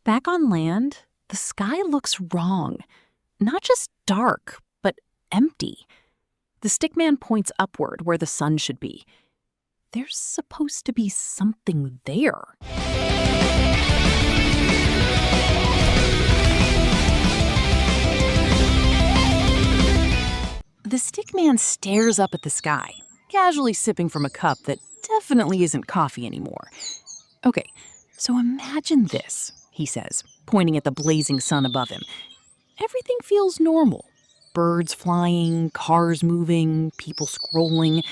Back on land, the sky looks wrong. Not just dark, but empty. The stickman points upward where the sun should be. There's supposed to be something there. The stickman stares up at the sky, casually sipping from a cup that definitely isn't coffee anymore. Okay, so imagine this, he says, pointing at the blazing sun above him. Everything feels normal. Birds flying, cars moving, people scrolling.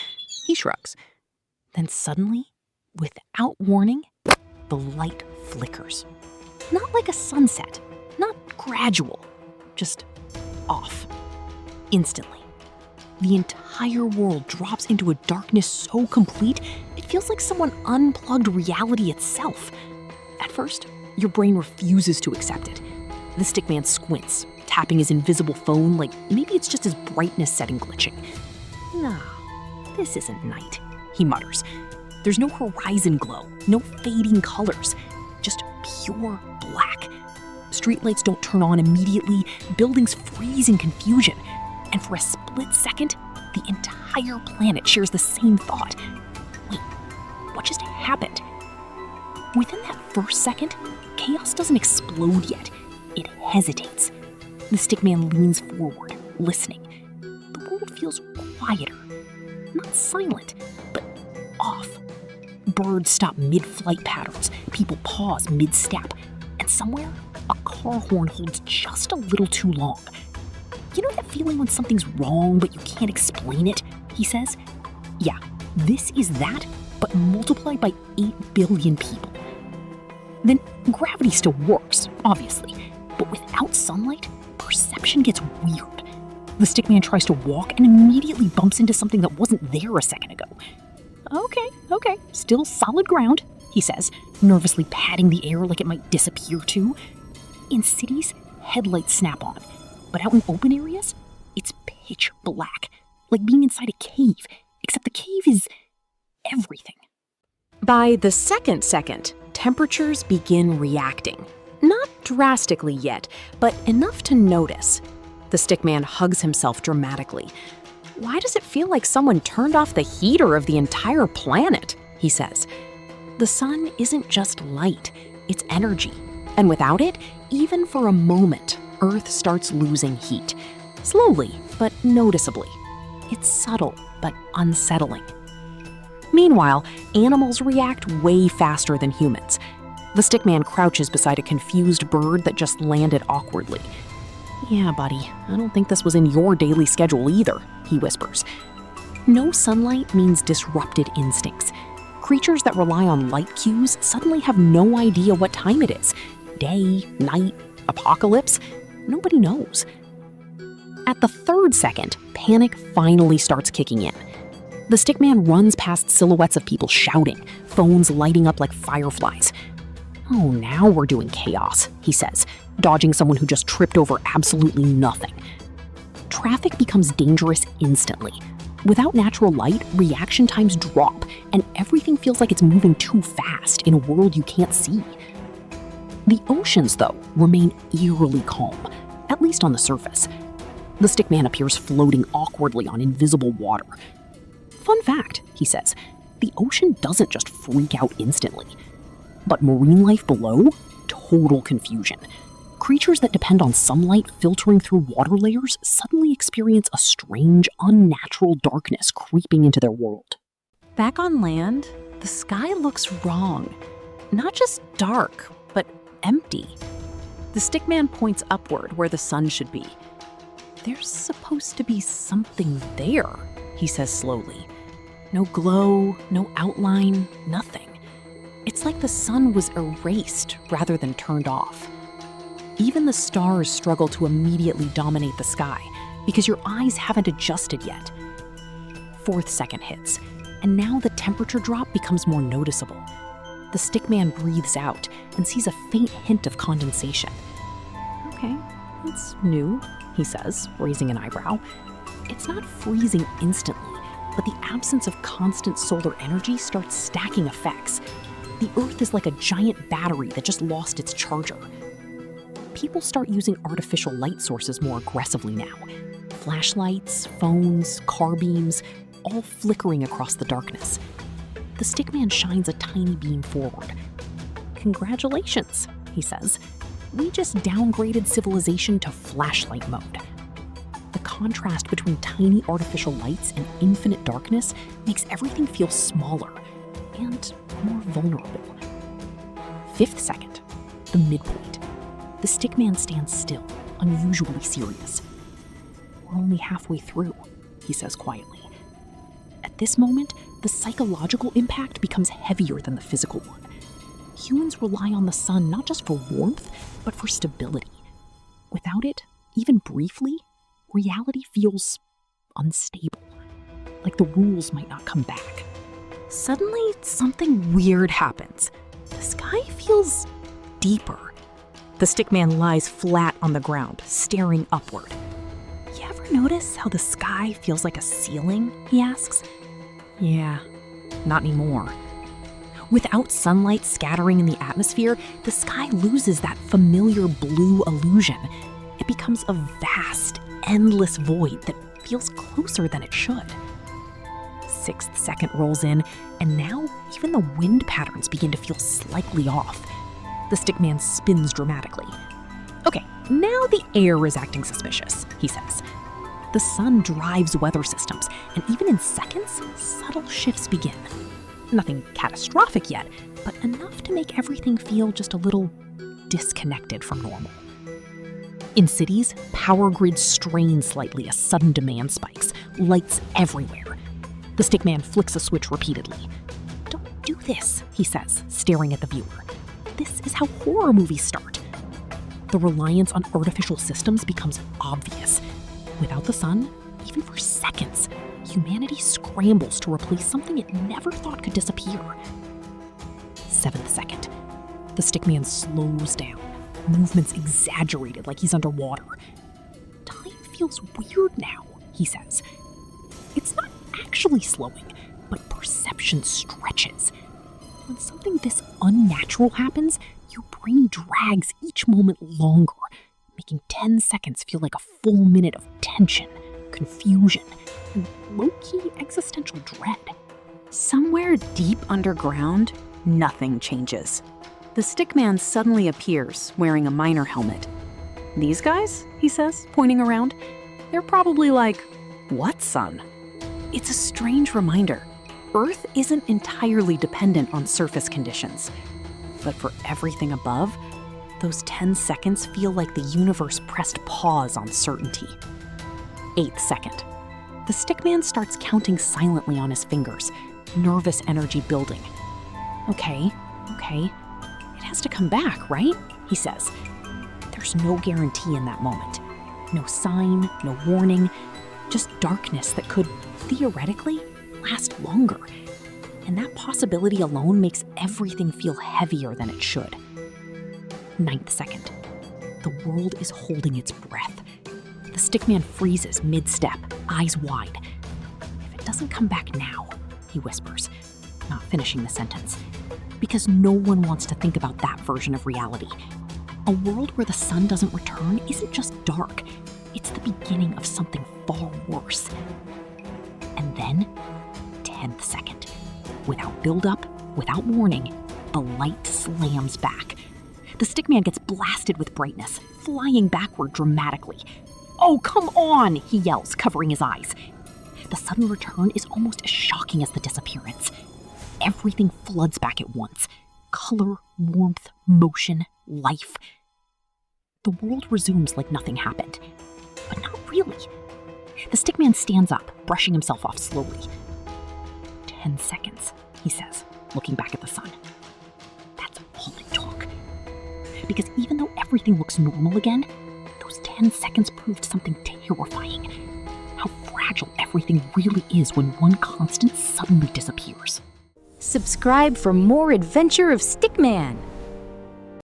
He shrugs. Then suddenly, without warning, the light flickers. Not like a sunset, not gradual, just off. Instantly. The entire world drops into a darkness so complete, it feels like someone unplugged reality itself. At first, your brain refuses to accept it. The stickman squints, tapping his invisible phone like maybe it's just his brightness setting glitching. No, this isn't night, he mutters. There's no horizon glow, no fading colors, just pure black. Streetlights don't turn on immediately, buildings freeze in confusion. And for a split second, the entire planet shares the same thought. Wait, what just happened? Within that first second, chaos doesn't explode yet. It hesitates. The stickman leans forward, listening. The world feels quieter. Not silent, but off. Birds stop mid-flight patterns. People pause mid-step. And somewhere, a car horn holds just a little too long. You know that feeling when something's wrong but you can't explain it, he says? Yeah, this is that, but multiplied by 8 billion people. Then gravity still works, obviously, but without sunlight, perception gets weird. The stickman tries to walk and immediately bumps into something that wasn't there a second ago. Okay, still solid ground, he says, nervously patting the air like it might disappear too. In cities, headlights snap on. But out in open areas, it's pitch black, like being inside a cave, except the cave is everything. By the second, temperatures begin reacting. Not drastically yet, but enough to notice. The stickman hugs himself dramatically. Why does it feel like someone turned off the heater of the entire planet? He says. The sun isn't just light, it's energy. And without it, even for a moment, Earth starts losing heat. Slowly, but noticeably. It's subtle, but unsettling. Meanwhile, animals react way faster than humans. The stickman crouches beside a confused bird that just landed awkwardly. Yeah, buddy, I don't think this was in your daily schedule either, he whispers. No sunlight means disrupted instincts. Creatures that rely on light cues suddenly have no idea what time it is. Day, night, apocalypse? Nobody knows. At the third second, panic finally starts kicking in. The stickman runs past silhouettes of people shouting, phones lighting up like fireflies. Oh, now we're doing chaos, he says, dodging someone who just tripped over absolutely nothing. Traffic becomes dangerous instantly. Without natural light, reaction times drop, and everything feels like it's moving too fast in a world you can't see. The oceans, though, remain eerily calm, at least on the surface. The stickman appears floating awkwardly on invisible water. Fun fact, he says, the ocean doesn't just freak out instantly. But marine life below? Total confusion. Creatures that depend on sunlight filtering through water layers suddenly experience a strange, unnatural darkness creeping into their world. Back on land, the sky looks wrong. Not just dark, but empty. The stickman points upward where the sun should be. There's supposed to be something there, he says slowly. No glow, no outline, nothing. It's like the sun was erased rather than turned off. Even the stars struggle to immediately dominate the sky because your eyes haven't adjusted yet. Fourth second hits, and now the temperature drop becomes more noticeable. The stickman breathes out and sees a faint hint of condensation. Okay, that's new, he says, raising an eyebrow. It's not freezing instantly, but the absence of constant solar energy starts stacking effects. The Earth is like a giant battery that just lost its charger. people start using artificial light sources more aggressively now. Flashlights, phones, car beams, all flickering across the darkness. The stickman shines a tiny beam forward. "Congratulations," he says. "We just downgraded civilization to flashlight mode." The contrast between tiny artificial lights and infinite darkness makes everything feel smaller and more vulnerable. 5th second, the midpoint. The stickman stands still, unusually serious. "We're only halfway through," he says quietly. At this moment, the psychological impact becomes heavier than the physical one. Humans rely on the sun not just for warmth, but for stability. Without it, even briefly, reality feels unstable, like the rules might not come back. Suddenly, something weird happens. The sky feels deeper. The stickman lies flat on the ground, staring upward. "You ever notice how the sky feels like a ceiling?" he asks. "Yeah, not anymore." Without sunlight scattering in the atmosphere, the sky loses that familiar blue illusion. It becomes a vast, endless void that feels closer than it should. 6th second rolls in, and now even the wind patterns begin to feel slightly off. The stickman spins dramatically. "Okay, now the air is acting suspicious," he says. The sun drives weather systems, and even in seconds, subtle shifts begin. Nothing catastrophic yet, but enough to make everything feel just a little disconnected from normal. In cities, power grids strain slightly as sudden demand spikes, lights everywhere. The stickman flicks a switch repeatedly. "Don't do this," he says, staring at the viewer. "This is how horror movies start." The reliance on artificial systems becomes obvious. Without the sun, even for seconds, humanity scrambles to replace something it never thought could disappear. 7th second. The stickman slows down, movements exaggerated like he's underwater. "Time feels weird now," he says. It's not actually slowing, but perception stretches. When something this unnatural happens, your brain drags each moment longer, making 10 seconds feel like a full minute of tension, confusion, and low-key existential dread. Somewhere deep underground, nothing changes. The stickman suddenly appears, wearing a miner helmet. "These guys?" he says, pointing around. "They're probably like, what sun?" It's a strange reminder. Earth isn't entirely dependent on surface conditions. But for everything above, those 10 seconds feel like the universe pressed pause on certainty. 8th second. The stickman starts counting silently on his fingers, nervous energy building. Okay. It has to come back, right? He says. There's no guarantee in that moment. No sign, no warning, just darkness that could, theoretically, last longer. And that possibility alone makes everything feel heavier than it should. 9th second. The world is holding its breath. The stickman freezes mid-step, eyes wide. "If it doesn't come back now," he whispers, not finishing the sentence, because no one wants to think about that version of reality. A world where the sun doesn't return isn't just dark. It's the beginning of something far worse. And then, 10th second. Without build-up, without warning, the light slams back. The stickman gets blasted with brightness, flying backward dramatically. "Oh, come on!" he yells, covering his eyes. The sudden return is almost as shocking as the disappearance. Everything floods back at once. Color, warmth, motion, life. The world resumes like nothing happened. But not really. The stickman stands up, brushing himself off slowly. 10 seconds, he says, looking back at the sun. That's all it took. Because even though everything looks normal again, those 10 seconds proved something terrifying. How fragile everything really is when one constant suddenly disappears. Subscribe for more adventure of Stickman.